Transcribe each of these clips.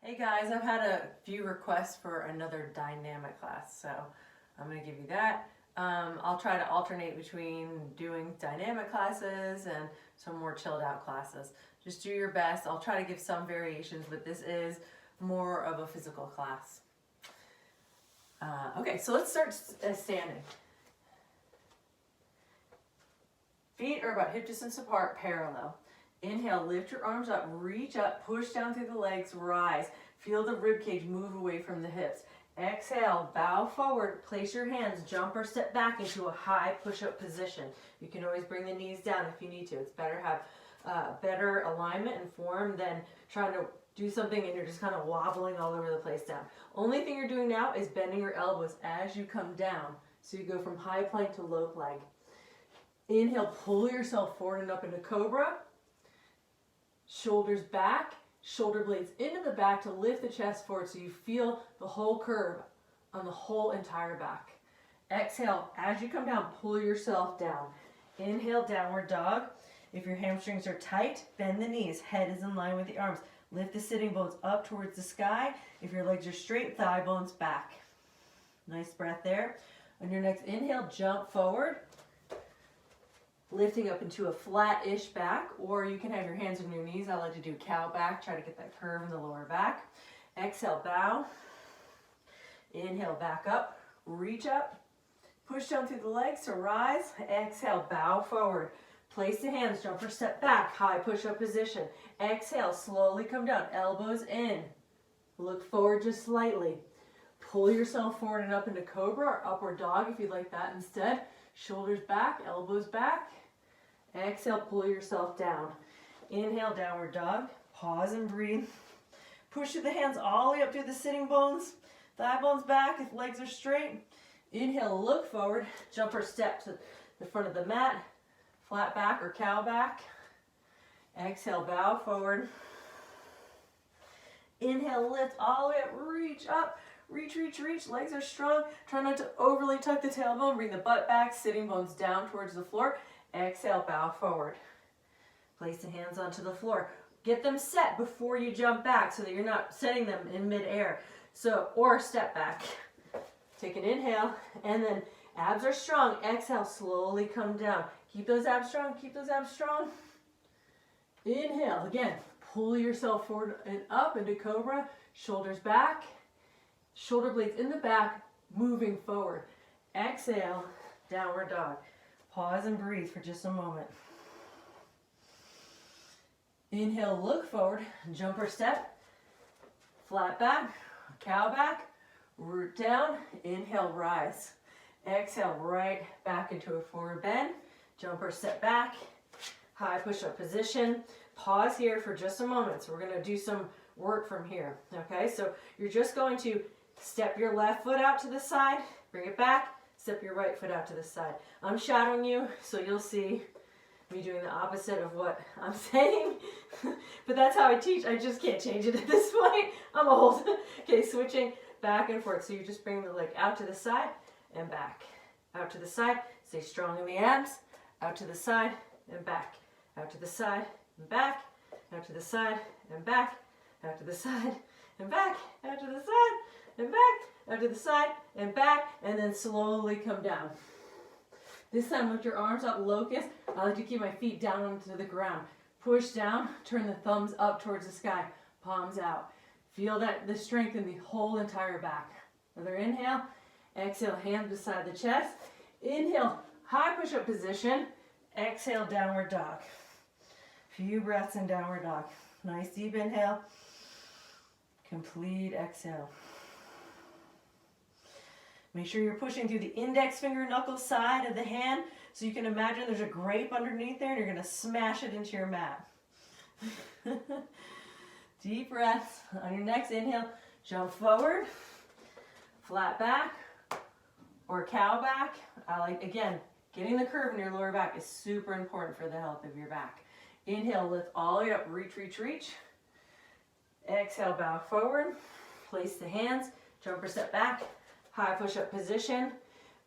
Hey guys, I've had a few requests for another dynamic class, so I'm going to give you that. I'll try to alternate between doing dynamic classes and some more chilled out classes. Just do your best. I'll try to give some variations, but this is more of a physical class. Okay, so let's start standing. Feet are about hip distance apart, parallel. Inhale, lift your arms up, reach up, push down through the legs, rise. Feel the rib cage move away from the hips. Exhale, bow forward, place your hands, jump or step back into a high push-up position. You can always bring the knees down if you need to. It's better to have better alignment and form than trying to do something and you're just kind of wobbling all over the place down. Only thing you're doing now is bending your elbows as you come down. So you go from high plank to low plank. Inhale, pull yourself forward and up into cobra. Shoulders back, shoulder blades into the back to lift the chest forward so you feel the whole curve on the whole entire back. Exhale, as you come down, pull yourself down. Inhale, downward dog. If your hamstrings are tight, bend the knees. Head is in line with the arms. Lift the sitting bones up towards the sky. If your legs are straight, thigh bones back. Nice breath there. On your next inhale, jump forward. Lifting up into a flat-ish back, or you can have your hands on your knees. I like to do cow back, try to get that curve in the lower back. Exhale, bow. Inhale, back up, reach up, push down through the legs to rise. Exhale, bow forward. Place the hands, jump or step back, high push-up position. Exhale, slowly come down, elbows in. Look forward just slightly. Pull yourself forward and up into cobra or upward dog if you'd like that instead. Shoulders back, elbows back. Exhale, pull yourself down. Inhale, downward dog. Pause and breathe. Push through the hands all the way up through the sitting bones. Thigh bones back if legs are straight. Inhale, look forward. Jump or step to the front of the mat. Flat back or cow back. Exhale, bow forward. Inhale, lift all the way up. Reach up. Reach, reach, reach. Legs are strong. Try not to overly tuck the tailbone. Bring the butt back, sitting bones down towards the floor. Exhale, bow forward. Place the hands onto the floor. Get them set before you jump back so that you're not setting them in midair. So, or step back. Take an inhale, and then abs are strong. Exhale, slowly come down. Keep those abs strong. Keep those abs strong. Inhale. Again, pull yourself forward and up into cobra. Shoulders back. Shoulder blades in the back, moving forward. Exhale, downward dog. Pause and breathe for just a moment. Inhale, look forward, jump or step. Flat back, cow back, root down. Inhale, rise. Exhale, right back into a forward bend. Jump or step back. High push-up position. Pause here for just a moment. So we're going to do some work from here. Okay, so you're just going to step your left foot out to the side, bring it back, step your right foot out to the side. I'm shadowing you, so you'll see me doing the opposite of what I'm saying. But that's how I teach. I just can't change it at this point. I'm old. Okay, switching back and forth. So you just bring the leg out to the side and back. Out to the side. Stay strong in the abs. Out to the side and back. Out to the side and back. Out to the side and back. Out to the side and back. Out to the side and back, out to the side, and back, and then slowly come down. This time lift your arms up, locust. I like to keep my feet down onto the ground. Push down, turn the thumbs up towards the sky, palms out. Feel the strength in the whole entire back. Another inhale, exhale, hands beside the chest. Inhale, high push-up position. Exhale, downward dog. Few breaths in downward dog. Nice deep inhale. Complete exhale. Make sure you're pushing through the index finger knuckle side of the hand so you can imagine there's a grape underneath there and you're going to smash it into your mat. Deep breaths. On your next inhale, jump forward, flat back, or cow back. I like, again, getting the curve in your lower back is super important for the health of your back. Inhale, lift all the way up, reach, reach, reach. Exhale, bow forward. Place the hands, jump or step back. High push-up position.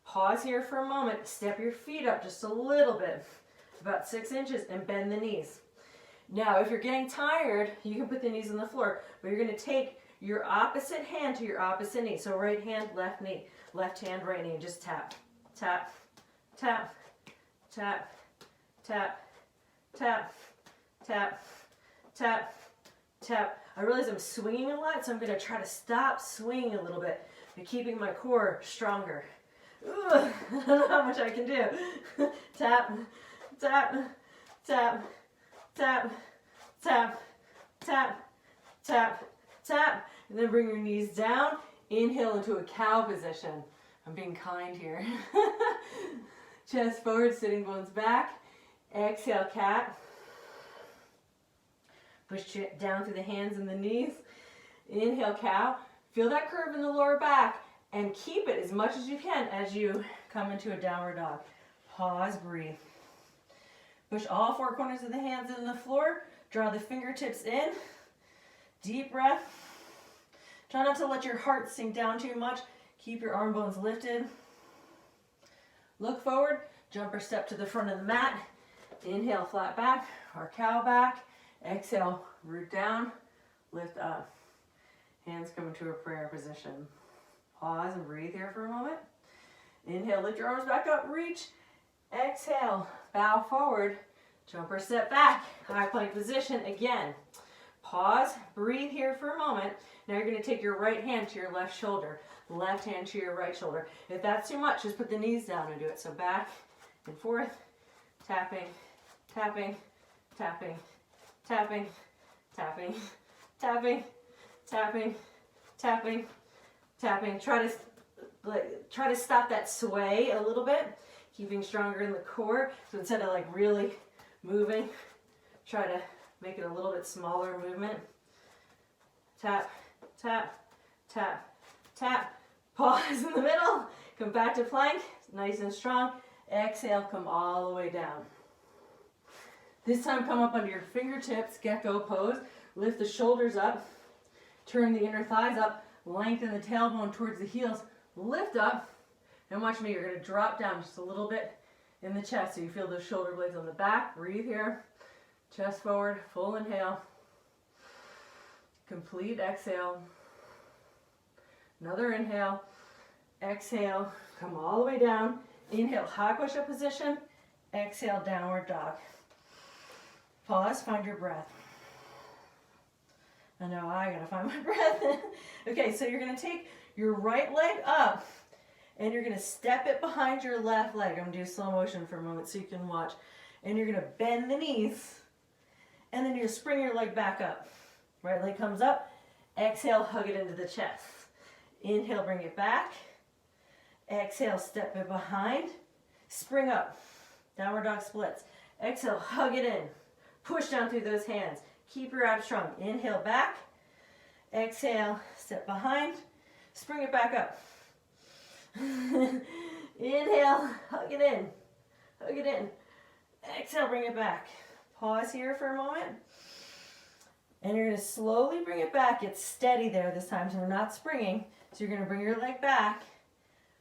Pause here for a moment. Step your feet up just a little bit, about 6 inches, and bend the knees. Now, if you're getting tired, you can put the knees on the floor, but you're going to take your opposite hand to your opposite knee. So right hand, left knee, left hand, right knee. Just tap, tap, tap, tap, tap, tap, tap, tap, tap. I realize I'm swinging a lot, so I'm going to try to stop swinging a little bit and keeping my core stronger. Ugh, I don't know how much I can do. Tap, tap, tap, tap, tap, tap, tap, tap. And then bring your knees down. Inhale into a cow position. I'm being kind here. Chest forward, sitting bones back. Exhale, cat. Push it down through the hands and the knees. Inhale, cow. Feel that curve in the lower back and keep it as much as you can as you come into a downward dog. Pause, breathe. Push all four corners of the hands in the floor. Draw the fingertips in. Deep breath. Try not to let your heart sink down too much. Keep your arm bones lifted. Look forward. Jump or step to the front of the mat. Inhale, flat back or cow back. Exhale, root down, lift up. Hands come into a prayer position. Pause and breathe here for a moment. Inhale, lift your arms back up, reach. Exhale, bow forward, jump or step back. High plank position again. Pause, breathe here for a moment. Now you're going to take your right hand to your left shoulder, left hand to your right shoulder. If that's too much, just put the knees down and do it. So back and forth, tapping, tapping, tapping, tapping, tapping, tapping, tapping, tapping, tapping. Try to stop that sway a little bit, keeping stronger in the core. So instead of like really moving, try to make it a little bit smaller movement. Tap, tap, tap, tap. Pause in the middle. Come back to plank, nice and strong. Exhale, come all the way down. This time come up under your fingertips, gecko pose. Lift the shoulders up, turn the inner thighs up, lengthen the tailbone towards the heels, lift up, and watch me, you're going to drop down just a little bit in the chest so you feel those shoulder blades on the back. Breathe here, chest forward, full inhale, complete exhale, another inhale, exhale, come all the way down, inhale, high push-up position, exhale, downward dog. Pause, find your breath. I know I gotta find my breath. Okay, so you're gonna take your right leg up and you're gonna step it behind your left leg. I'm gonna do slow motion for a moment so you can watch. And you're gonna bend the knees and then you're gonna spring your leg back up. Right leg comes up, exhale, hug it into the chest. Inhale, bring it back. Exhale, step it behind, spring up, downward dog splits. Exhale, hug it in. Push down through those hands. Keep your abs strong. Inhale back. Exhale, step behind. Spring it back up. Inhale, hug it in. Hug it in. Exhale, bring it back. Pause here for a moment. And you're going to slowly bring it back. Get steady there this time, so we're not springing. So you're going to bring your leg back.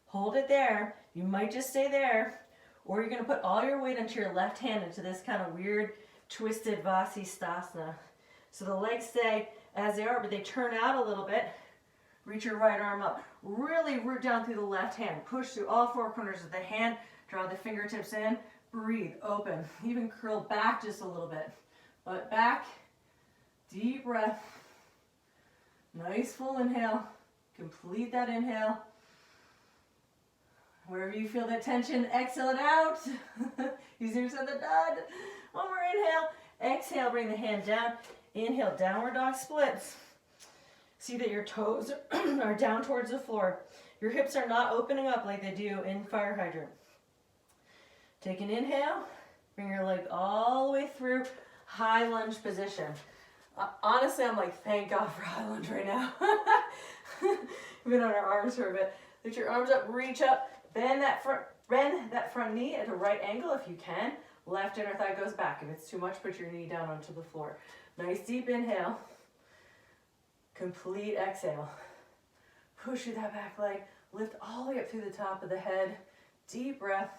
Hold it there. You might just stay there. Or you're going to put all your weight onto your left hand into this kind of weird twisted Vasisthasana. So the legs stay as they are, but they turn out a little bit. Reach your right arm up. Really root down through the left hand. Push through all four corners of the hand. Draw the fingertips in. Breathe, open. Even curl back just a little bit. Butt back. Deep breath. Nice full inhale. Complete that inhale. Wherever you feel that tension, exhale it out. Easier said than done. One more inhale. Exhale, bring the hand down. Inhale, downward dog splits. See that your toes are down towards the floor. Your hips are not opening up like they do in fire hydrant. Take an inhale. Bring your leg all the way through high lunge position. Honestly, I'm like, thank God for high lunge right now. We've been on our arms for a bit. Lift your arms up, reach up, bend that front knee at a right angle if you can. Left inner thigh goes back. If it's too much, put your knee down onto the floor. Nice deep inhale. Complete exhale. Push through that back leg. Lift all the way up through the top of the head. Deep breath.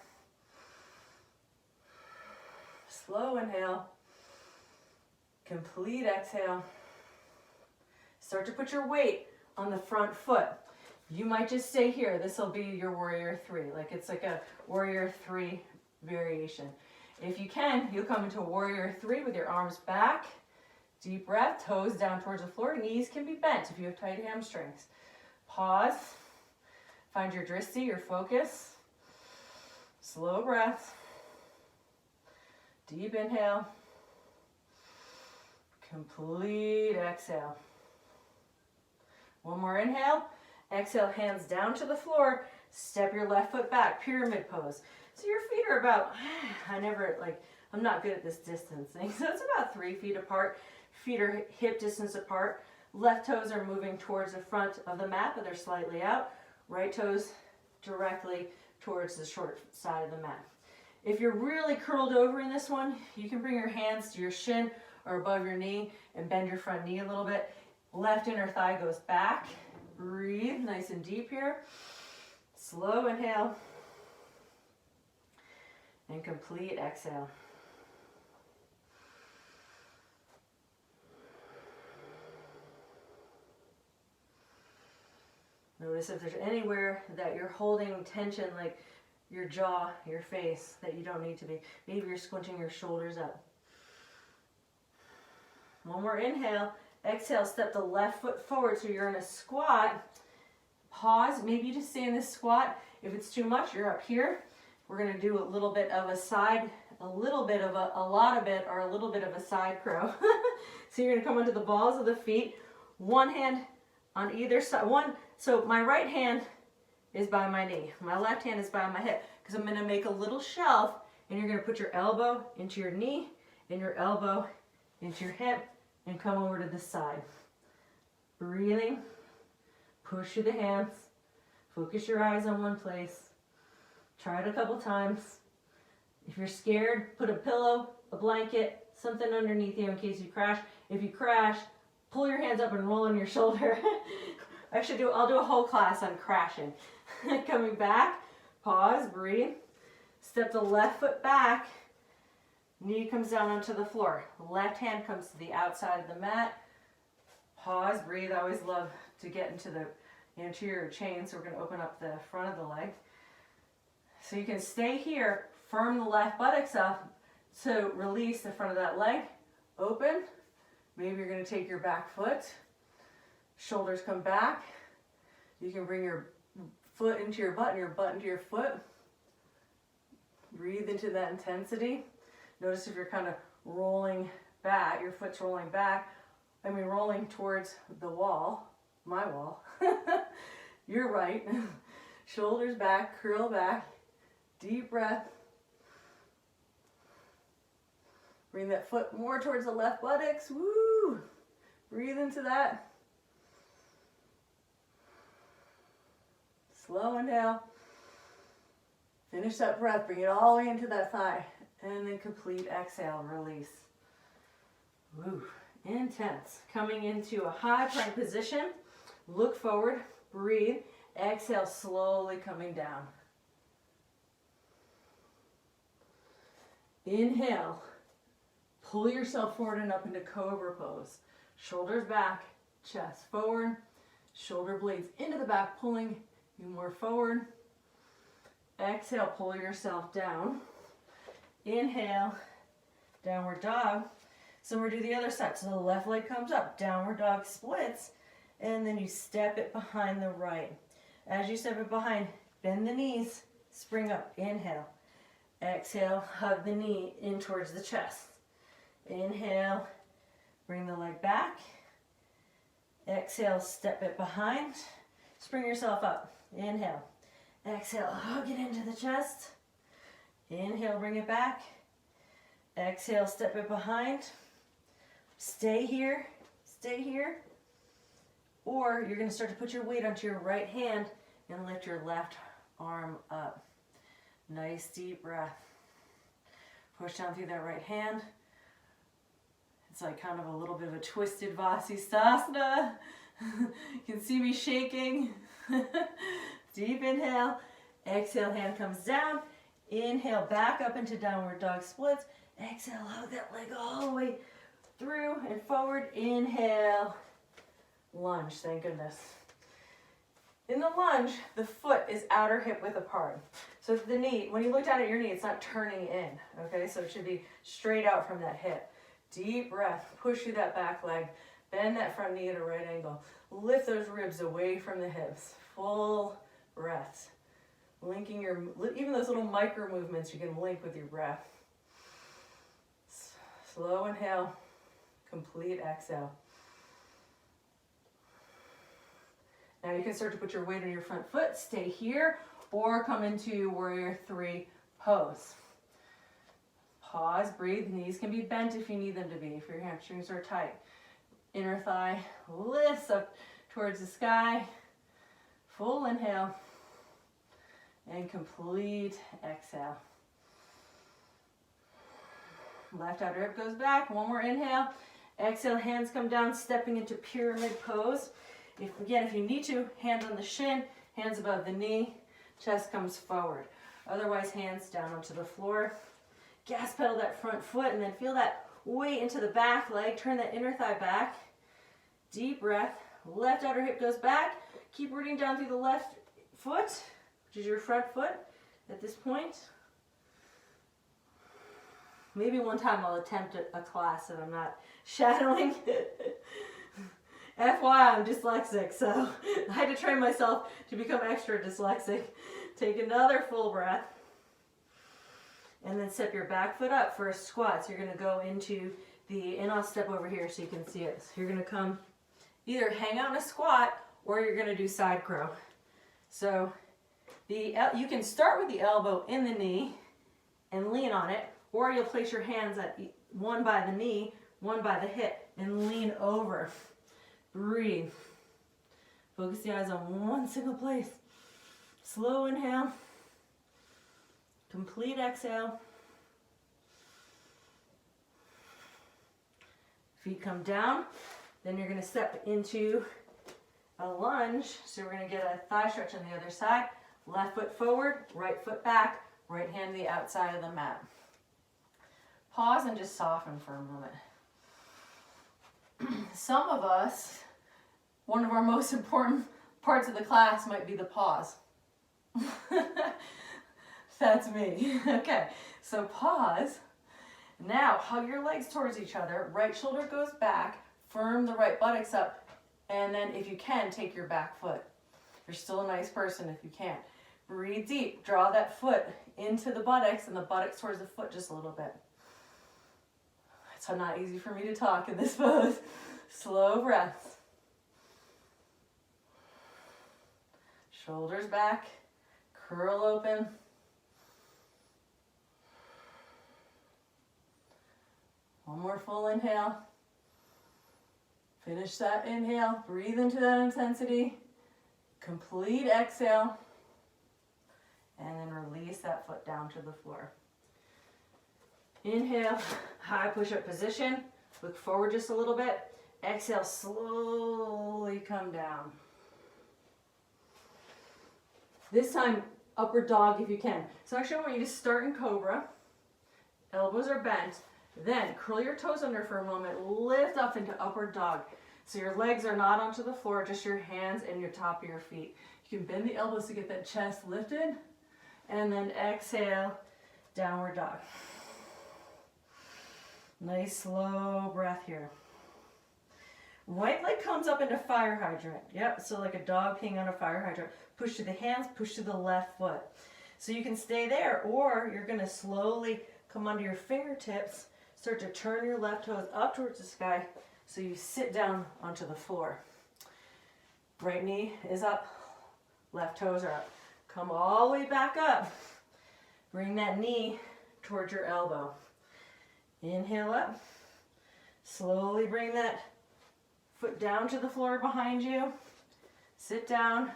Slow inhale. Complete exhale. Start to put your weight on the front foot. You might just stay here. This will be your warrior three. Like it's like a warrior three variation. If you can, you'll come into warrior three with your arms back. Deep breath, toes down towards the floor. Knees can be bent if you have tight hamstrings. Pause. Find your drishti, your focus. Slow breath. Deep inhale. Complete exhale. One more inhale. Exhale, hands down to the floor. Step your left foot back, pyramid pose. So your feet are about, I'm not good at this distancing. So it's about 3 feet apart. Feet are hip distance apart. Left toes are moving towards the front of the mat, but they're slightly out. Right toes directly towards the short side of the mat. If you're really curled over in this one, you can bring your hands to your shin or above your knee and bend your front knee a little bit. Left inner thigh goes back. Breathe nice and deep here. Slow inhale. And complete exhale. Notice if there's anywhere that you're holding tension, like your jaw, your face, that you don't need to be. Maybe you're squinching your shoulders up. One more inhale. Exhale, step the left foot forward so you're in a squat. Pause. Maybe you just stay in this squat. If it's too much, you're up here. We're going to do a little bit of a side, a little bit of a lot of it, or a little bit of a side crow. So you're going to come onto the balls of the feet. One hand on either side. So my right hand is by my knee. My left hand is by my hip, because I'm going to make a little shelf, and you're going to put your elbow into your knee and your elbow into your hip and come over to the side. Breathing. Push through the hands. Focus your eyes on one place. Try it a couple times. If you're scared, put a pillow, a blanket, something underneath you in case you crash. If you crash, pull your hands up and roll on your shoulder. I'll do a whole class on crashing. Coming back, pause, breathe. Step the left foot back. Knee comes down onto the floor. Left hand comes to the outside of the mat. Pause, breathe. I always love to get into the anterior chain, so we're going to open up the front of the leg. So you can stay here, firm the left buttocks up to release the front of that leg. Open. Maybe you're going to take your back foot. Shoulders come back. You can bring your foot into your butt and your butt into your foot. Breathe into that intensity. Notice if you're kind of rolling back, your foot's rolling back. Rolling towards the wall, my wall. You're right. Shoulders back, curl back. Deep breath. Bring that foot more towards the left buttocks. Woo! Breathe into that. Slow inhale. Finish that breath. Bring it all the way into that thigh. And then complete exhale. Release. Woo. Intense. Coming into a high plank position. Look forward. Breathe. Exhale, slowly coming down. Inhale. Pull yourself forward and up into cobra pose. Shoulders back, chest forward. Shoulder blades into the back, pulling you more forward. Exhale, pull yourself down. Inhale, downward dog. So we're going to do the other side. So the left leg comes up, downward dog splits, and then you step it behind the right. As you step it behind, bend the knees, spring up, inhale. Exhale, hug the knee in towards the chest. Inhale, bring the leg back. Exhale, step it behind, spring yourself up. Inhale. Exhale, hug it into the chest. Inhale, bring it back. Exhale, step it behind. Stay here, or you're going to start to put your weight onto your right hand and lift your left arm up. Nice deep breath. Push down through that right hand. It's like kind of a little bit of a twisted Vasisthasana. You can see me shaking. Deep inhale. Exhale, hand comes down. Inhale, back up into downward dog splits. Exhale, hug that leg all the way through and forward. Inhale. Lunge, thank goodness. In the lunge, the foot is outer hip width apart. So the knee, when you look down at your knee, it's not turning in, okay? So it should be straight out from that hip. Deep breath, push through that back leg, bend that front knee at a right angle. Lift those ribs away from the hips. Full breaths. Linking even those little micro movements you can link with your breath. Slow inhale, complete exhale. Now you can start to put your weight on your front foot, stay here, or come into warrior three pose. Pause, breathe, knees can be bent if you need them to be, if your hamstrings are tight. Inner thigh lifts up towards the sky. Full inhale and complete exhale. Left outer hip goes back, one more inhale. Exhale, hands come down, stepping into pyramid pose. If you need to, hands on the shin, hands above the knee, chest comes forward. Otherwise, hands down onto the floor. Gas pedal that front foot and then feel that weight into the back leg. Turn that inner thigh back. Deep breath. Left outer hip goes back. Keep rooting down through the left foot, which is your front foot at this point. Maybe one time I'll attempt a class that I'm not shadowing. FYI, I'm dyslexic, so I had to train myself to become extra dyslexic. Take another full breath. And then step your back foot up for a squat. So you're going to go into and I'll step over here so you can see it. So you're going to come, either hang out in a squat or you're going to do side crow. So you can start with the elbow in the knee and lean on it, or you'll place your hands at one by the knee, one by the hip, and lean over. Breathe. Focus the eyes on one single place. Slow inhale. Complete exhale. Feet come down. Then you're going to step into a lunge. So we're going to get a thigh stretch on the other side. Left foot forward, right foot back, right hand to the outside of the mat. Pause and just soften for a moment. Some of us, one of our most important parts of the class might be the pause. That's me. Okay, so pause. Now hug your legs towards each other. Right shoulder goes back. Firm the right buttocks up. And then if you can, take your back foot. You're still a nice person if you can't. Breathe deep. Draw that foot into the buttocks and the buttocks towards the foot just a little bit. It's not easy for me to talk in this pose. Slow breaths. Shoulders back. Curl open. One more full inhale. Finish that inhale. Breathe into that intensity. Complete exhale. And then release that foot down to the floor. Inhale, high push-up position. Look forward just a little bit. Exhale, slowly come down. This time, upward dog if you can. So actually I want you to start in cobra. Elbows are bent. Then curl your toes under for a moment. Lift up into upward dog. So your legs are not onto the floor, just your hands and your top of your feet. You can bend the elbows to get that chest lifted. And then exhale, downward dog. Nice slow breath here. Right leg comes up into fire hydrant. Yep, so like a dog peeing on a fire hydrant. Push to the hands, push to the left foot. So you can stay there, or you're going to slowly come onto your fingertips, start to turn your left toes up towards the sky so you sit down onto the floor. Right knee is up, left toes are up. Come all the way back up. Bring that knee towards your elbow. Inhale up. Slowly bring that foot down to the floor behind you. Sit down.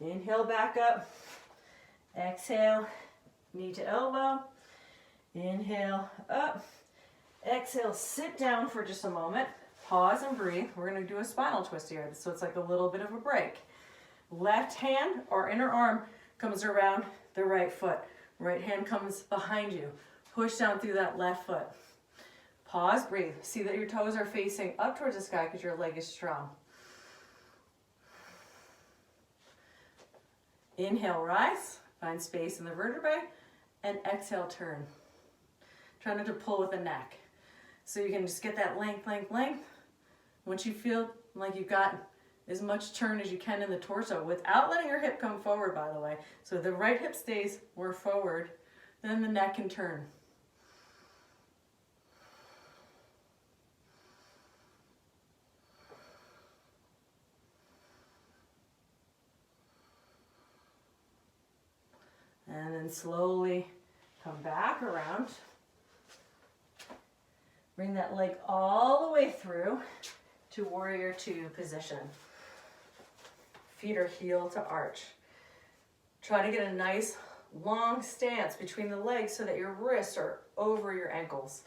Inhale back up. Exhale, knee to elbow. Inhale up. Exhale, sit down for just a moment. Pause and breathe. We're going to do a spinal twist here, so it's like a little bit of a break. Left hand or inner arm comes around the right foot. Right hand comes behind you. Push down through that left foot. Pause, breathe. See that your toes are facing up towards the sky because your leg is strong. Inhale, rise, find space in the vertebrae, and exhale, turn. Try not to pull with the neck. So you can just get that length, length, length. Once you feel like you've got as much turn as you can in the torso without letting your hip come forward, by the way. So if the right hip stays more forward, then the neck can turn. And then slowly come back around. Bring that leg all the way through to warrior two position. Feet are heel to arch. Try to get a nice long stance between the legs so that your wrists are over your ankles.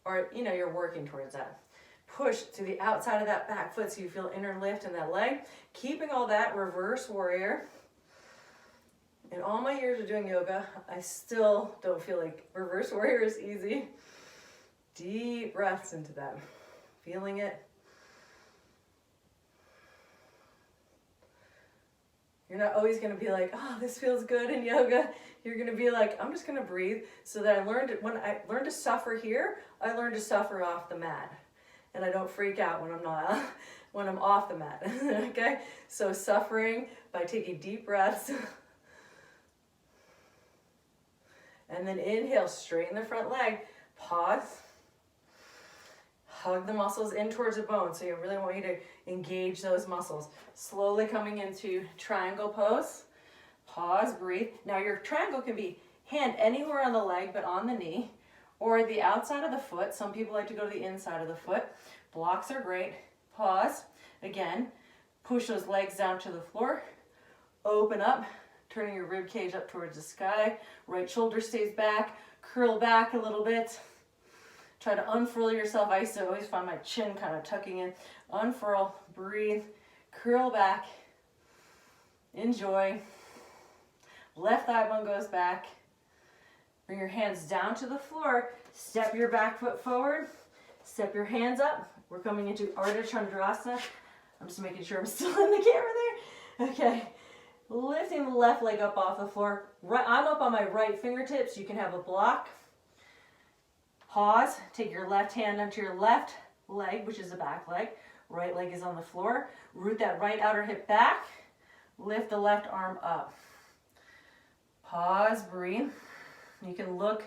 Or, you're working towards that. Push to the outside of that back foot so you feel inner lift in that leg. Keeping all that, reverse warrior. In all my years of doing yoga, I still don't feel like reverse warrior is easy. Deep breaths into that. Feeling it. You're not always going to be like, oh, this feels good in yoga. You're going to be like, I'm just going to breathe. So that when I learned to suffer here, I learned to suffer off the mat. And I don't freak out when I'm off the mat. Okay? So suffering by taking deep breaths. And then inhale, straighten the front leg. Pause. Hug the muscles in towards the bone. So I really want you to engage those muscles. Slowly coming into triangle pose. Pause, breathe. Now your triangle can be hand anywhere on the leg but on the knee, or the outside of the foot. Some people like to go to the inside of the foot. Blocks are great. Pause. Again, push those legs down to the floor. Open up, turning your rib cage up towards the sky. Right shoulder stays back. Curl back a little bit. Try to unfurl yourself. I used to always find my chin kind of tucking in. Unfurl, breathe, curl back, enjoy. Left thigh bone goes back. Bring your hands down to the floor. Step your back foot forward. Step your hands up. We're coming into Arda Chandrasana. I'm just making sure I'm still in the camera there. Okay. Lifting the left leg up off the floor. I'm up on my right fingertips. You can have a block. Pause. Take your left hand onto your left leg, which is the back leg. Right leg is on the floor. Root that right outer hip back. Lift the left arm up. Pause, breathe. You can look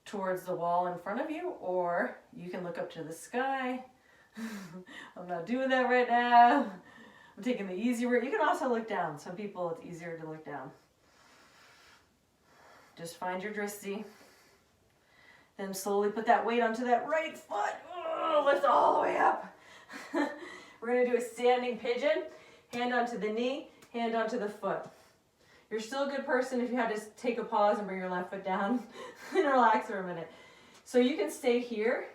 towards the wall in front of you, or you can look up to the sky. I'm not doing that right now. I'm taking the easy route. You can also look down. Some people, it's easier to look down. Just find your drishti. Then slowly put that weight onto that right foot. Oh, lift all the way up. We're going to do a standing pigeon. Hand onto the knee, hand onto the foot. You're still a good person if you had to take a pause and bring your left foot down and relax for a minute. So you can stay here,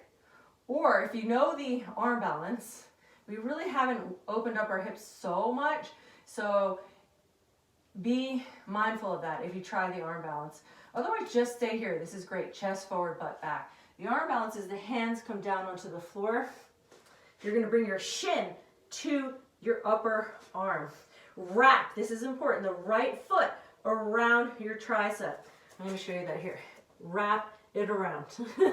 or if you know the arm balance, we really haven't opened up our hips so much, so be mindful of that if you try the arm balance. Otherwise, just stay here. This is great. Chest forward, butt back. The arm balance is the hands come down onto the floor. You're going to bring your shin to your upper arm. Wrap, this is important, the right foot around your tricep. I'm going to show you that here. Wrap it around. Do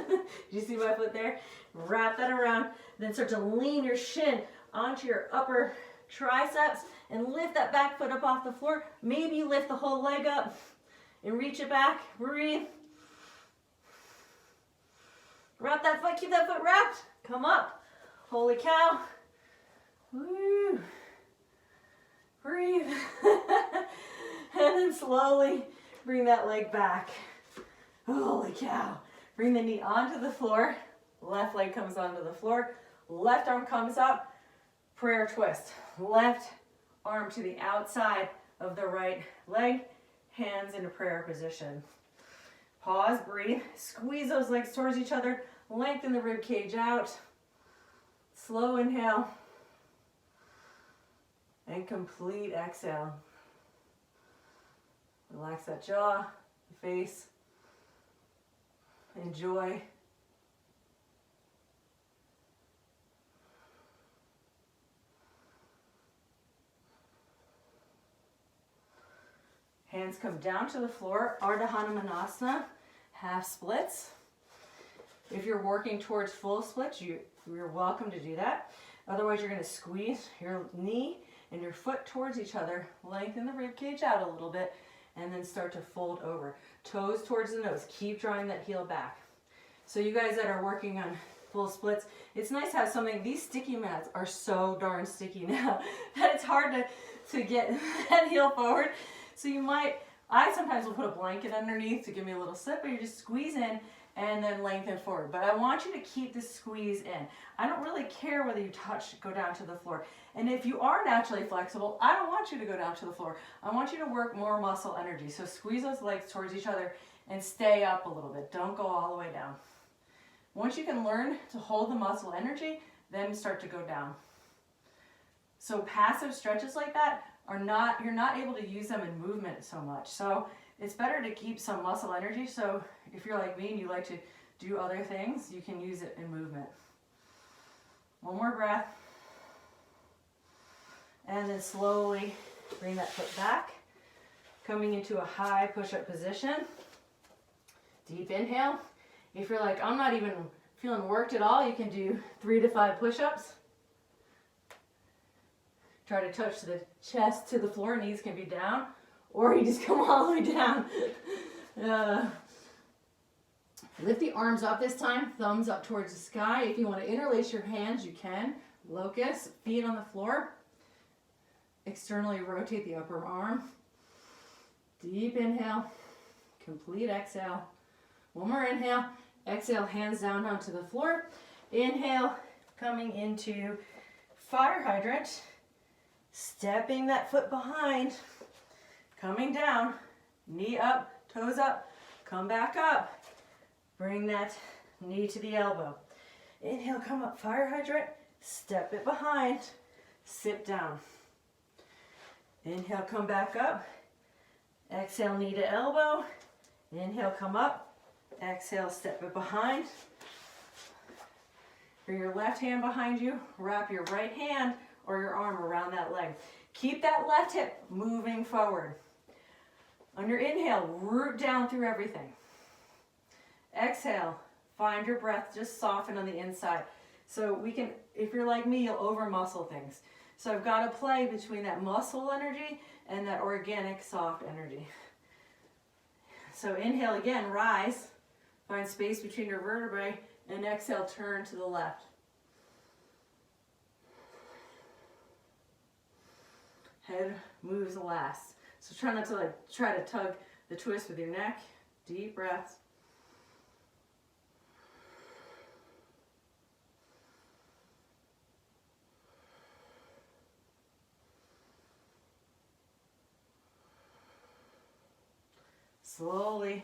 you see my foot there? Wrap that around. Then start to lean your shin onto your upper triceps and lift that back foot up off the floor. Maybe you lift the whole leg up and reach it back. Breathe. Wrap that foot. Keep that foot wrapped. Come up. Holy cow. Woo. Breathe. And then slowly bring that leg back. Holy cow. Bring the knee onto the floor. Left leg comes onto the floor. Left arm comes up. Prayer twist. Left arm to the outside of the right leg. Hands into prayer position. Pause, breathe. Squeeze those legs towards each other. Lengthen the rib cage out. Slow inhale. And complete exhale. Relax that jaw, the face. Enjoy. Hands come down to the floor, Arda Hanumanasana, half splits. If you're working towards full splits, you're welcome to do that. Otherwise, you're going to squeeze your knee and your foot towards each other, lengthen the rib cage out a little bit, and then start to fold over. Toes towards the nose. Keep drawing that heel back. So you guys that are working on full splits, it's nice to have something. These sticky mats are so darn sticky now that it's hard to get that heel forward. So I sometimes will put a blanket underneath to give me a little slip, but you just squeeze in and then lengthen forward. But I want you to keep the squeeze in. I don't really care whether you go down to the floor. And if you are naturally flexible, I don't want you to go down to the floor. I want you to work more muscle energy. So squeeze those legs towards each other and stay up a little bit. Don't go all the way down. Once you can learn to hold the muscle energy, then start to go down. So passive stretches like that you're not able to use them in movement so much. So it's better to keep some muscle energy. So if you're like me and you like to do other things, you can use it in movement. One more breath. And then slowly bring that foot back. Coming into a high push-up position. Deep inhale. If you're like, I'm not even feeling worked at all, you can do 3 to 5 push-ups. Try to touch the chest to the floor, knees can be down, or you just come all the way down. Lift the arms up this time, thumbs up towards the sky. If you want to interlace your hands, you can. Locust, feet on the floor. Externally rotate the upper arm. Deep inhale, complete exhale. One more inhale. Exhale, hands down onto the floor. Inhale, coming into fire hydrant. Stepping that foot behind. Coming down. Knee up, toes up. Come back up. Bring that knee to the elbow. Inhale, come up, fire hydrant. Step it behind. Sit down. Inhale, come back up. Exhale, knee to elbow. Inhale, come up. Exhale, step it behind. Bring your left hand behind you. Wrap your right hand or your arm around that leg. Keep that left hip moving forward. On your inhale, root down through everything. Exhale, find your breath, just soften on the inside. So we can, if you're like me, you'll over muscle things. So I've got to play between that muscle energy and that organic soft energy. So inhale again, rise. Find space between your vertebrae, and exhale, turn to the left. Head moves last. So try not to try to tug the twist with your neck. Deep breaths. Slowly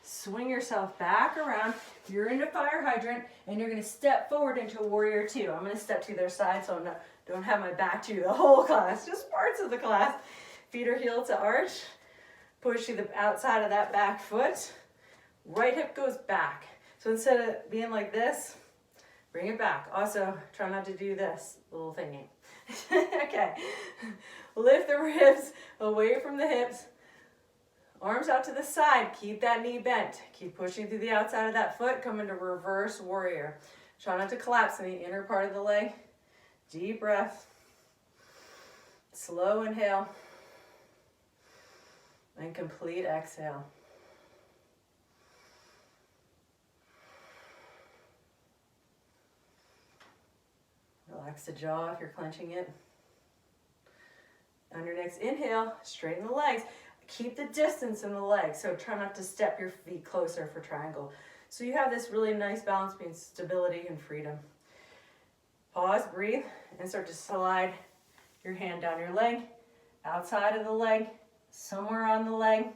swing yourself back around. You're into fire hydrant, and you're going to step forward into warrior two. I'm going to step to their side, so I don't have my back to you the whole class, just parts of the class. Feet are heel to arch. Push to the outside of that back foot. Right hip goes back. So instead of being like this, bring it back. Also, try not to do this little thingy. Okay. Lift the ribs away from the hips. Arms out to the side. Keep that knee bent. Keep pushing through the outside of that foot. Come into reverse warrior. Try not to collapse in the inner part of the leg. Deep breath. Slow inhale. And complete exhale. Relax the jaw if you're clenching it. On your next inhale, straighten the legs. Keep the distance in the legs, so try not to step your feet closer for triangle. So you have this really nice balance between stability and freedom. Pause, breathe, and start to slide your hand down your leg, outside of the leg, somewhere on the leg.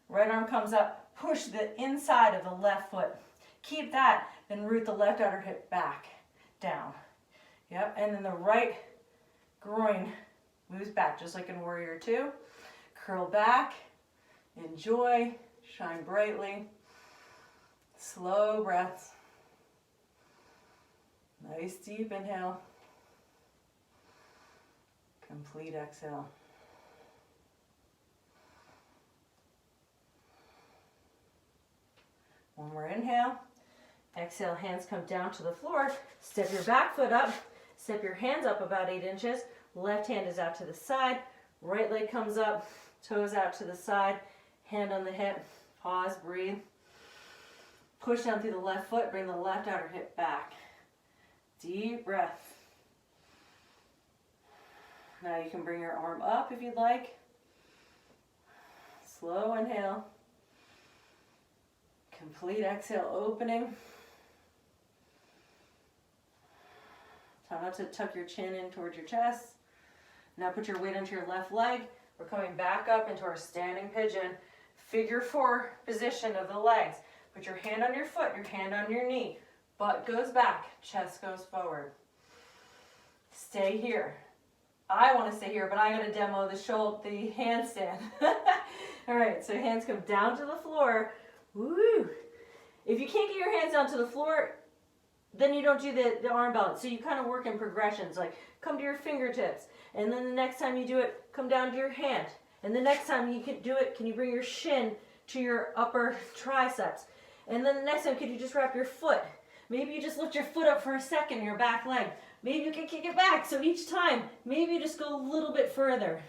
Right arm comes up, push the inside of the left foot. Keep that, then root the left outer hip back, down. Yep, and then the right groin moves back, just like in warrior two. Curl back, enjoy, shine brightly. Slow breaths. Nice deep inhale. Complete exhale. One more inhale. Exhale, hands come down to the floor. Step your back foot up. Step your hands up about 8 inches. Left hand is out to the side. Right leg comes up. Toes out to the side. Hand on the hip. Pause, breathe. Push down through the left foot. Bring the left outer hip back. Deep breath. Now you can bring your arm up if you'd like. Slow inhale. Complete exhale, opening. Try not to tuck your chin in towards your chest. Now put your weight onto your left leg. We're coming back up into our standing pigeon. Figure 4 position of the legs. Put your hand on your foot, your hand on your knee. Butt goes back, chest goes forward. Stay here. I want to stay here, but I got to demo the handstand. All right, so hands come down to the floor. Woo! If you can't get your hands down to the floor, then you don't do the arm balance. So you kind of work in progressions, like come to your fingertips. And then the next time you do it, come down to your hand. And the next time you can do it, can you bring your shin to your upper triceps? And then the next time, could you just wrap your foot? Maybe you just lift your foot up for a second, your back leg. Maybe you can kick it back. So each time, maybe you just go a little bit further.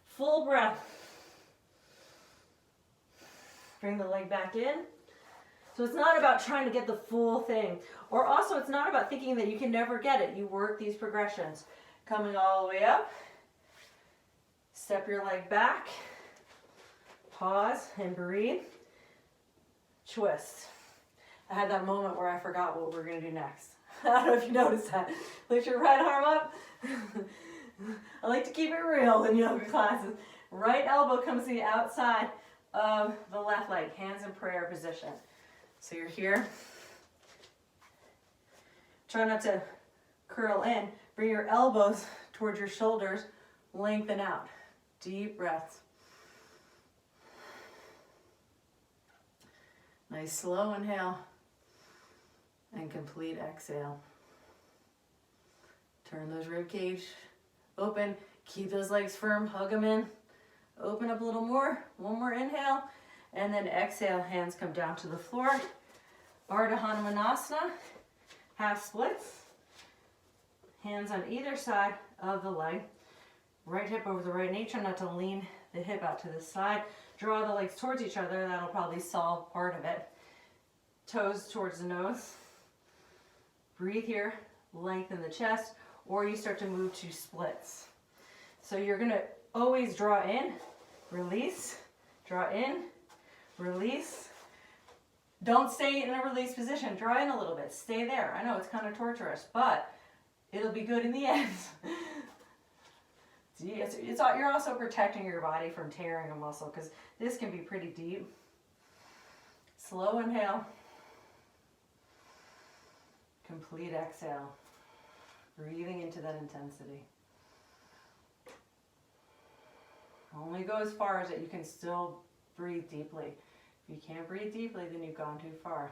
Full breath. Bring the leg back in. So it's not about trying to get the full thing. Or also, it's not about thinking that you can never get it. You work these progressions. Coming all the way up. Step your leg back. Pause and breathe. Twist. I had that moment where I forgot what we were going to do next. I don't know if you noticed that. Lift your right arm up. I like to keep it real in yoga classes. Right elbow comes to the outside of the left leg. Hands in prayer position. So you're here. Try not to curl in. Bring your elbows towards your shoulders. Lengthen out. Deep breaths. Nice slow inhale and complete exhale. Turn those rib cage open. Keep those legs firm. Hug them in. Open up a little more. One more inhale. And then exhale. Hands come down to the floor. Arda Hanumanasana. Half splits. Hands on either side of the leg. Right hip over the right knee. Try not to lean the hip out to the side. Draw the legs towards each other. That'll probably solve part of it. Toes towards the nose. Breathe here. Lengthen the chest. Or you start to move to splits. So you're going to always draw in, release, draw in, release. Don't stay in a release position. Draw in a little bit. Stay there. I know it's kind of torturous, but it'll be good in the end. You're also protecting your body from tearing a muscle because this can be pretty deep. Slow inhale. Complete exhale. Breathing into that intensity. Only go as far as that you can still breathe deeply. If you can't breathe deeply, then you've gone too far.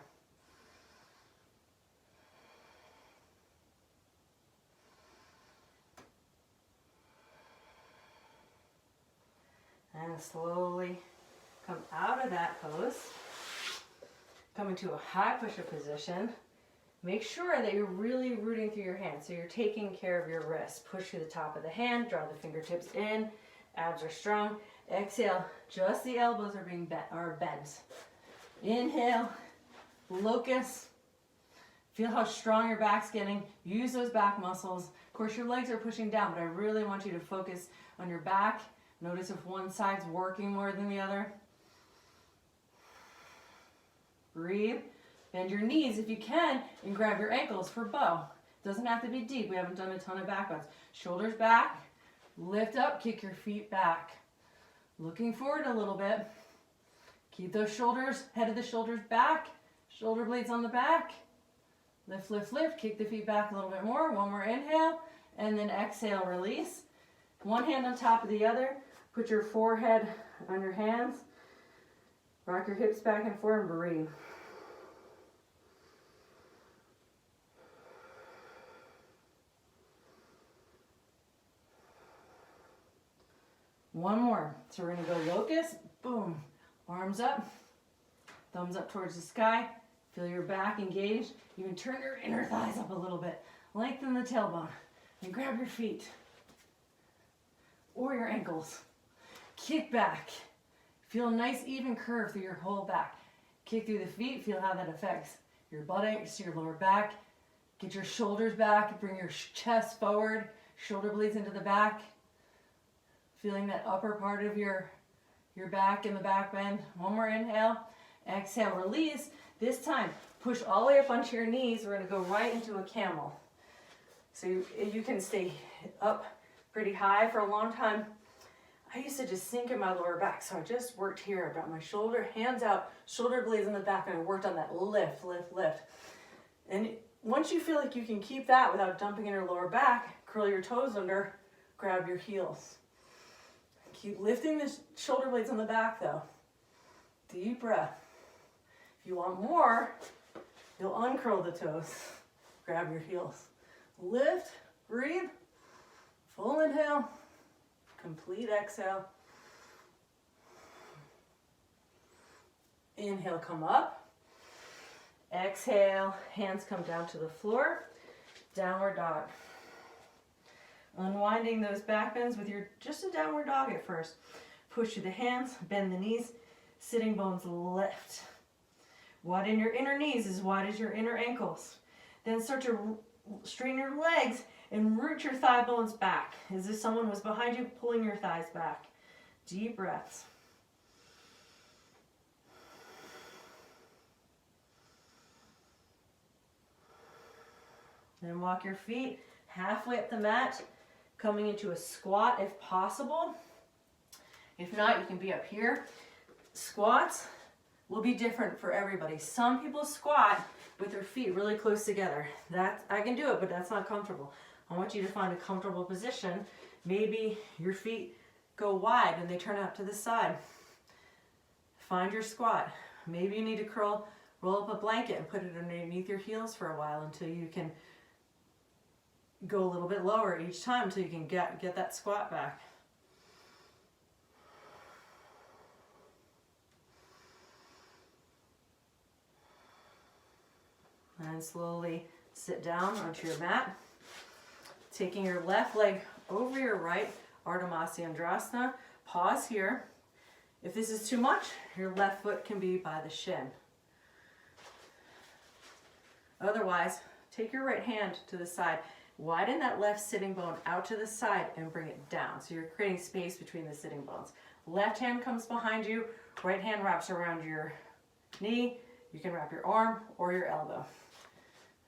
And slowly come out of that pose. Come into a high push-up position. Make sure that you're really rooting through your hands. So you're taking care of your wrists. Push through the top of the hand. Draw the fingertips in. Abs are strong. Exhale. Just the elbows are being bent. Inhale. Locust. Feel how strong your back's getting. Use those back muscles. Of course, your legs are pushing down, but I really want you to focus on your back. Notice if one side's working more than the other. Breathe. Bend your knees if you can and grab your ankles for bow. Doesn't have to be deep. We haven't done a ton of back bends. Shoulders back. Lift up. Kick your feet back. Looking forward a little bit. Keep those shoulders, head of the shoulders back. Shoulder blades on the back. Lift, lift, lift. Kick the feet back a little bit more. One more inhale. And then exhale, release. One hand on top of the other. Put your forehead on your hands. Rock your hips back and forth and breathe. One more. So we're going to go locust. Boom. Arms up. Thumbs up towards the sky. Feel your back engaged. You can turn your inner thighs up a little bit. Lengthen the tailbone. And grab your feet. Or your ankles. Kick back. Feel a nice even curve through your whole back. Kick through the feet. Feel how that affects your buttocks, your lower back. Get your shoulders back. Bring your chest forward. Shoulder blades into the back. Feeling that upper part of your back in the back bend. One more inhale. Exhale, release. This time, push all the way up onto your knees. We're going to go right into a camel. So you can stay up pretty high for a long time. I used to just sink in my lower back, so I just worked here. I brought my shoulder, hands out, shoulder blades in the back, and I worked on that lift, lift, lift. And once you feel like you can keep that without dumping in your lower back, curl your toes under, grab your heels. Keep lifting the shoulder blades in the back though. Deep breath. If you want more, you'll uncurl the toes. Grab your heels. Lift, breathe, full inhale, complete exhale. Inhale, come up. Exhale, hands come down to the floor. Downward dog. Unwinding those back bends with just a downward dog at first. Push through the hands, bend the knees, sitting bones lift. Widen your inner knees as wide as your inner ankles. Then start to straighten your legs and root your thigh bones back as if someone was behind you pulling your thighs back. Deep breaths. Then walk your feet halfway up the mat, coming into a squat if possible. If not, you can be up here. Squats will be different for everybody. Some people squat with their feet really close together. I can do it, but that's not comfortable. I want you to find a comfortable position. Maybe your feet go wide and they turn out to the side. Find your squat. Maybe you need to roll up a blanket and put it underneath your heels for a while until you can go a little bit lower each time until you can get that squat back. And slowly sit down onto your mat. Taking your left leg over your right, Arda Chandrasana. Pause here. If this is too much, your left foot can be by the shin. Otherwise, take your right hand to the side. Widen that left sitting bone out to the side and bring it down. So you're creating space between the sitting bones. Left hand comes behind you. Right hand wraps around your knee. You can wrap your arm or your elbow.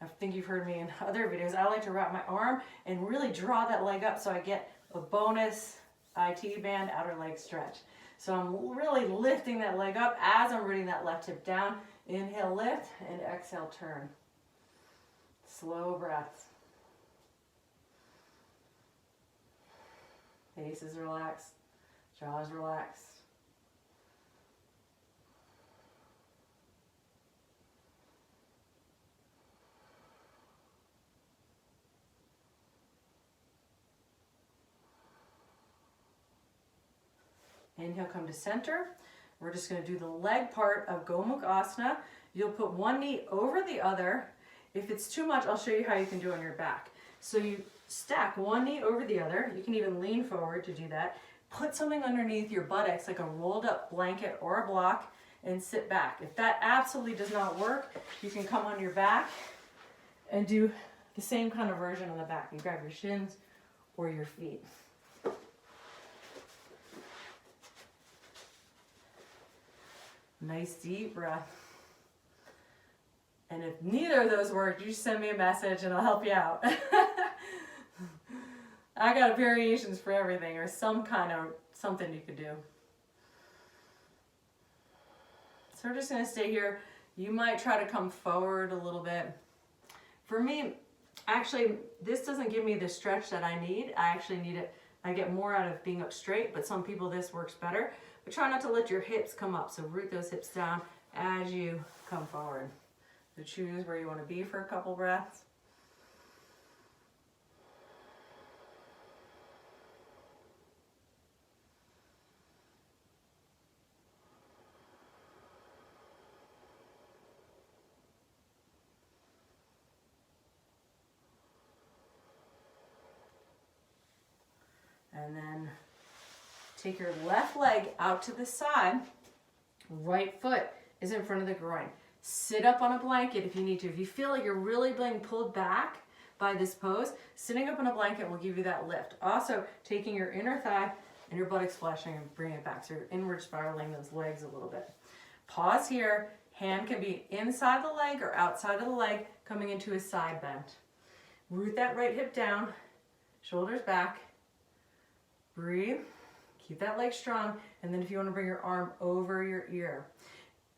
I think you've heard me in other videos. I like to wrap my arm and really draw that leg up so I get a bonus IT band outer leg stretch. So I'm really lifting that leg up as I'm rooting that left hip down. Inhale, lift, and exhale, turn. Slow breaths. Face is relaxed, jaw is relaxed. Inhale, come to center. We're just going to do the leg part of Gomukasana. You'll put one knee over the other. If it's too much, I'll show you how you can do it on your back. So you stack one knee over the other. You can even lean forward to do that. Put something underneath your buttocks, like a rolled up blanket or a block, and sit back. If that absolutely does not work, you can come on your back and do the same kind of version on the back. You grab your shins or your feet. Nice deep breath. And if neither of those work, you send me a message and I'll help you out. I got variations for everything, or some kind of something you could do. So we're just going to stay here. You might try to come forward a little bit. For me, actually, this doesn't give me the stretch that I need. I actually need it. I get more out of being up straight, but some people this works better. But try not to let your hips come up. So root those hips down as you come forward. So choose where you want to be for a couple breaths. And then take your left leg out to the side. Right foot is in front of the groin. Sit up on a blanket if you need to. If you feel like you're really being pulled back by this pose, sitting up on a blanket will give you that lift. Also, taking your inner thigh and your buttocks flexing and bringing it back. So you're inward spiraling those legs a little bit. Pause here. Hand can be inside the leg or outside of the leg, coming into a side bend. Root that right hip down, shoulders back. Breathe. Keep that leg strong. And then if you want to bring your arm over your ear,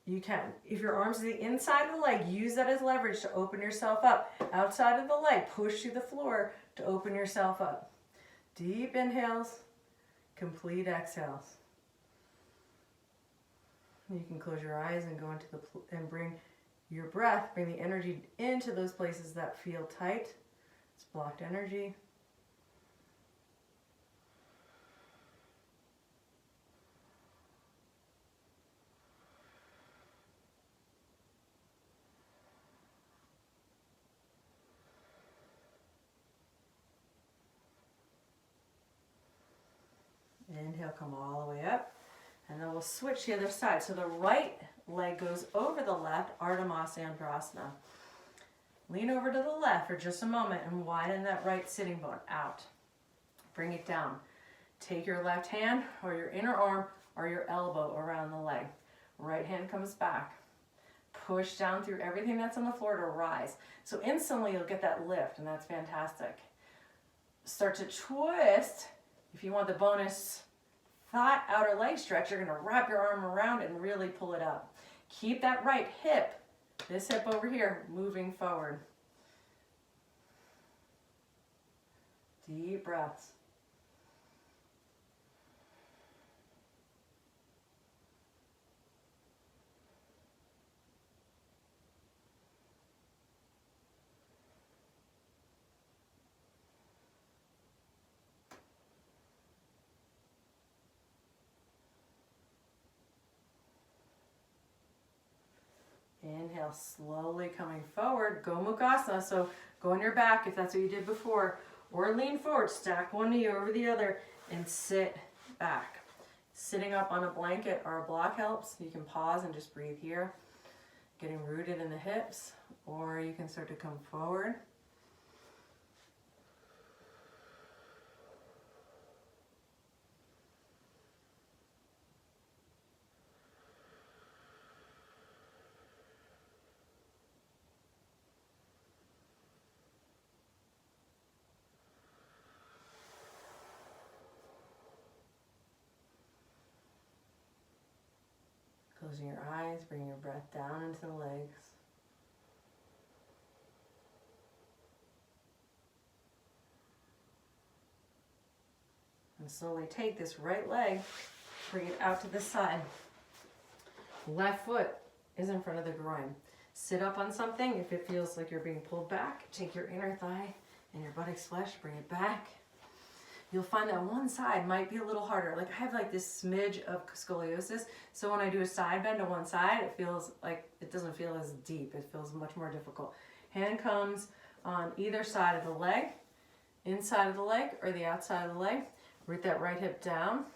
you can. If your arm's to the inside of the leg, use that as leverage to open yourself up. Outside of the leg, push to the floor to open yourself up. Deep inhales, complete exhales. You can close your eyes and go into and bring your breath, bring the energy into those places that feel tight. It's blocked energy. Inhale, come all the way up. And then we'll switch the other side. So the right leg goes over the left, Arda Chandrasana. Lean over to the left for just a moment and widen that right sitting bone out. Bring it down. Take your left hand or your inner arm or your elbow around the leg. Right hand comes back. Push down through everything that's on the floor to rise. So instantly you'll get that lift, and that's fantastic. Start to twist. If you want the bonus thigh outer leg stretch, you're going to wrap your arm around it and really pull it up. Keep that right hip, this hip over here, moving forward. Deep breaths. Inhale, slowly coming forward, Gomukasana. So go on your back if that's what you did before, or lean forward, stack one knee over the other, and sit back. Sitting up on a blanket or a block helps. You can pause and just breathe here, getting rooted in the hips, or you can start to come forward. Closing your eyes, bring your breath down into the legs. And slowly take this right leg, bring it out to the side. Left foot is in front of the groin. Sit up on something if it feels like you're being pulled back. Take your inner thigh and your buttocks flesh, bring it back. You'll find that one side might be a little harder. Like I have like this smidge of scoliosis, so when I do a side bend to one side, it feels like it doesn't feel as deep. It feels much more difficult. Hand comes on either side of the leg, inside of the leg or the outside of the leg. Root that right hip down.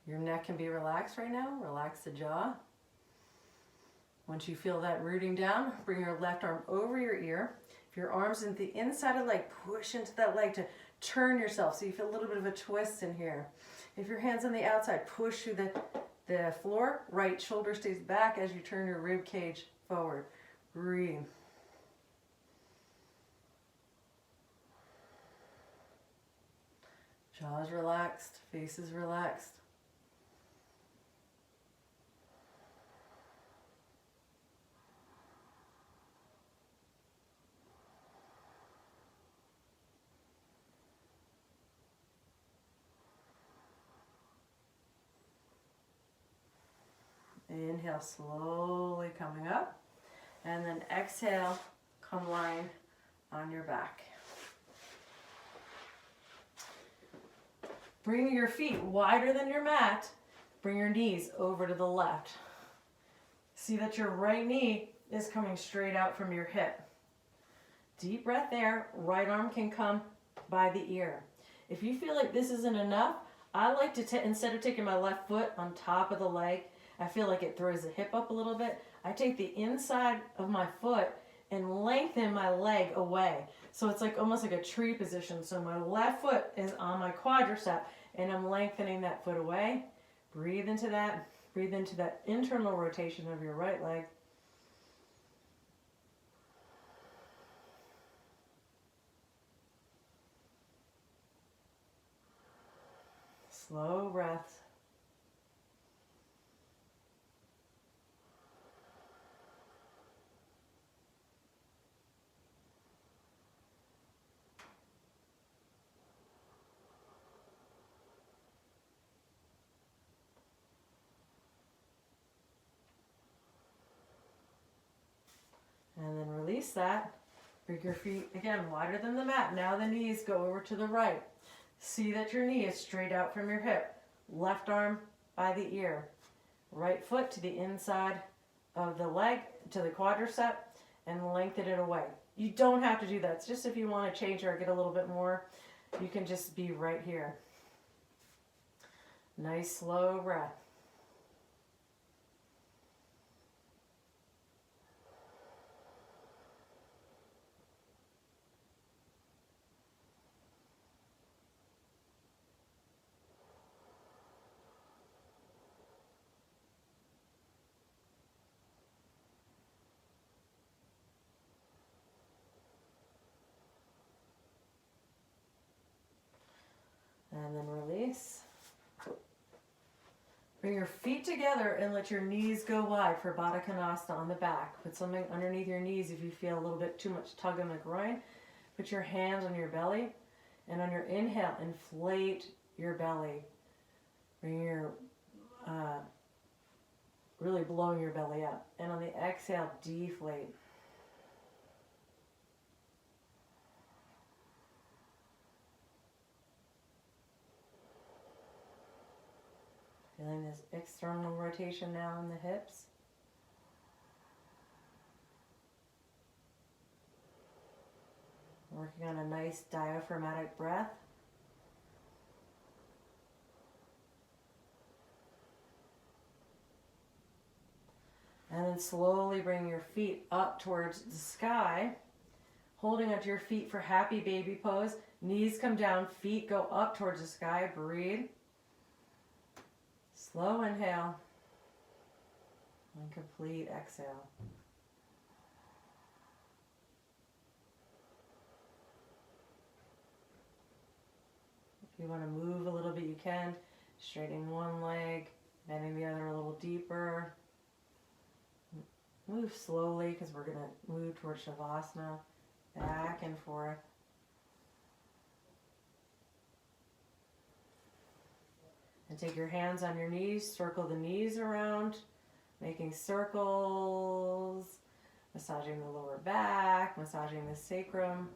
Your neck can be relaxed right now. Relax the jaw. Once you feel that rooting down, bring your left arm over your ear. If your arm's in the inside of the leg, push into that leg to turn yourself so you feel a little bit of a twist in here. If your hand's on the outside, push through the floor. Right shoulder stays back as you turn your rib cage forward. Breathe. Jaws relaxed, face is relaxed. Inhale, slowly coming up, and then exhale, come lying on your back. Bring your feet wider than your mat. Bring your knees over to the left. See that your right knee is coming straight out from your hip. Deep breath there. Right arm can come by the ear. If you feel like this isn't enough, I like to, instead of taking my left foot on top of the leg, I feel like it throws the hip up a little bit. I take the inside of my foot and lengthen my leg away. So it's like almost like a tree position. So my left foot is on my quadricep and I'm lengthening that foot away. Breathe into that. Breathe into that internal rotation of your right leg. Slow breaths. And then release that. Bring your feet, again, wider than the mat. Now the knees go over to the right. See that your knee is straight out from your hip. Left arm by the ear. Right foot to the inside of the leg, to the quadricep, and lengthen it away. You don't have to do that. It's just if you want to change or get a little bit more, you can just be right here. Nice slow breath. And then release. Bring your feet together and let your knees go wide for Gomukasana on the back. Put something underneath your knees if you feel a little bit too much tug in the groin. Put your hands on your belly. And on your inhale, inflate your belly. Bring your, really blowing your belly up. And on the exhale, deflate. Feeling this external rotation now in the hips. Working on a nice diaphragmatic breath. And then slowly bring your feet up towards the sky. Holding onto your feet for happy baby pose. Knees come down, feet go up towards the sky. Breathe. Slow inhale and complete exhale. If you want to move a little bit, you can. Straightening one leg, bending the other a little deeper. Move slowly because we're going to move towards Shavasana, back and forth. And take your hands on your knees, circle the knees around, making circles, massaging the lower back, massaging the sacrum,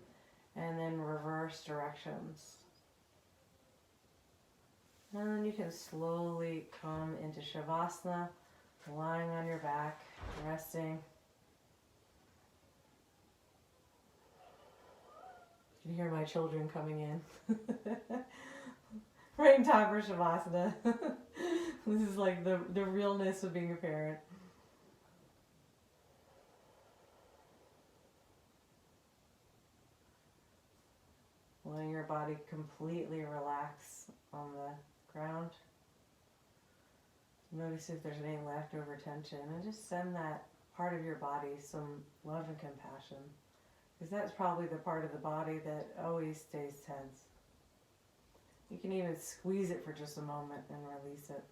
and then reverse directions. And then you can slowly come into Shavasana, lying on your back, resting. You can hear my children coming in. Right in time for Shavasana. This is like the realness of being a parent. Letting your body completely relax on the ground. Notice if there's any leftover tension and just send that part of your body some love and compassion. Because that's probably the part of the body that always stays tense. You can even squeeze it for just a moment and release it.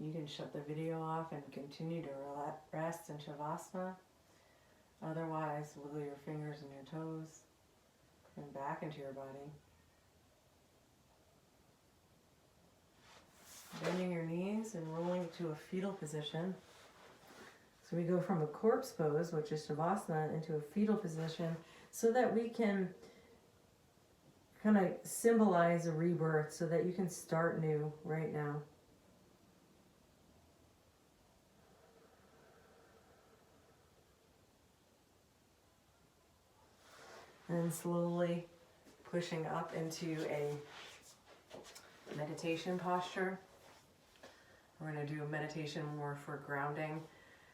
You can shut the video off and continue to rest in Shavasana. Otherwise, wiggle your fingers and your toes and back into your body. Bending your knees and rolling to a fetal position. So we go from a corpse pose, which is Shavasana, into a fetal position so that we can kind of symbolize a rebirth so that you can start new right now. And slowly pushing up into a meditation posture. We're going to do a meditation more for grounding.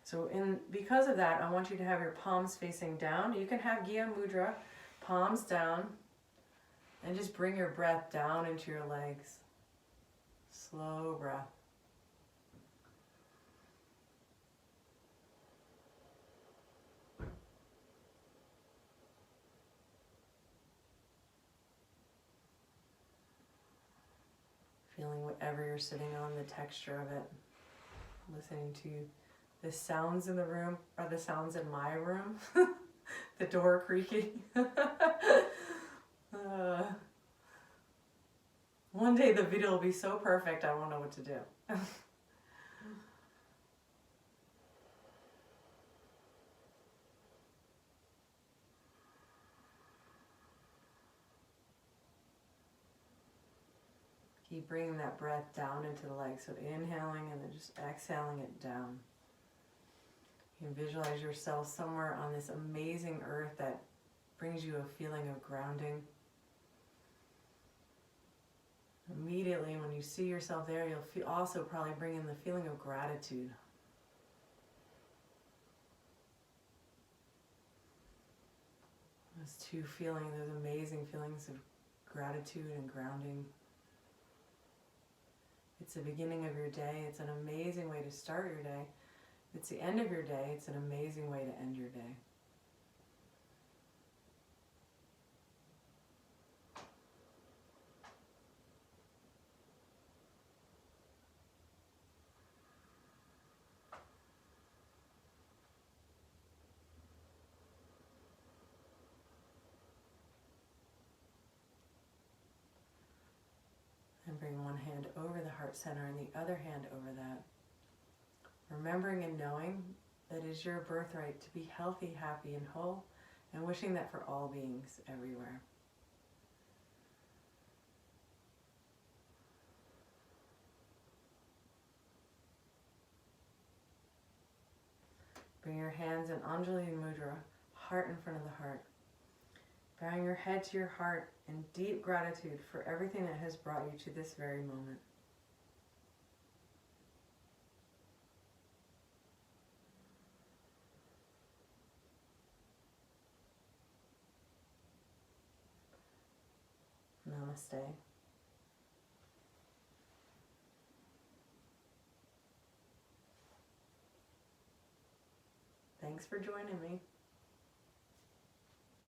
So because of that, I want you to have your palms facing down. You can have Gya Mudra, palms down, and just bring your breath down into your legs. Slow breath. Feeling whatever you're sitting on, the texture of it. Listening to the sounds in the room, or the sounds in my room. The door creaking. One day the video will be so perfect I won't know what to do. Keep bringing that breath down into the legs. So inhaling and then just exhaling it down. You can visualize yourself somewhere on this amazing earth that brings you a feeling of grounding. Immediately when you see yourself there, you'll also probably bring in the feeling of gratitude. Those two feelings, those amazing feelings of gratitude and grounding. It's the beginning of your day. It's an amazing way to start your day. It's the end of your day. It's an amazing way to end your day. And bring one hand over the heart center and the other hand over that. Remembering and knowing that it is your birthright to be healthy, happy, and whole, and wishing that for all beings everywhere. Bring your hands in Anjali Mudra, heart in front of the heart. Bowing your head to your heart in deep gratitude for everything that has brought you to this very moment. Namaste. Thanks for joining me.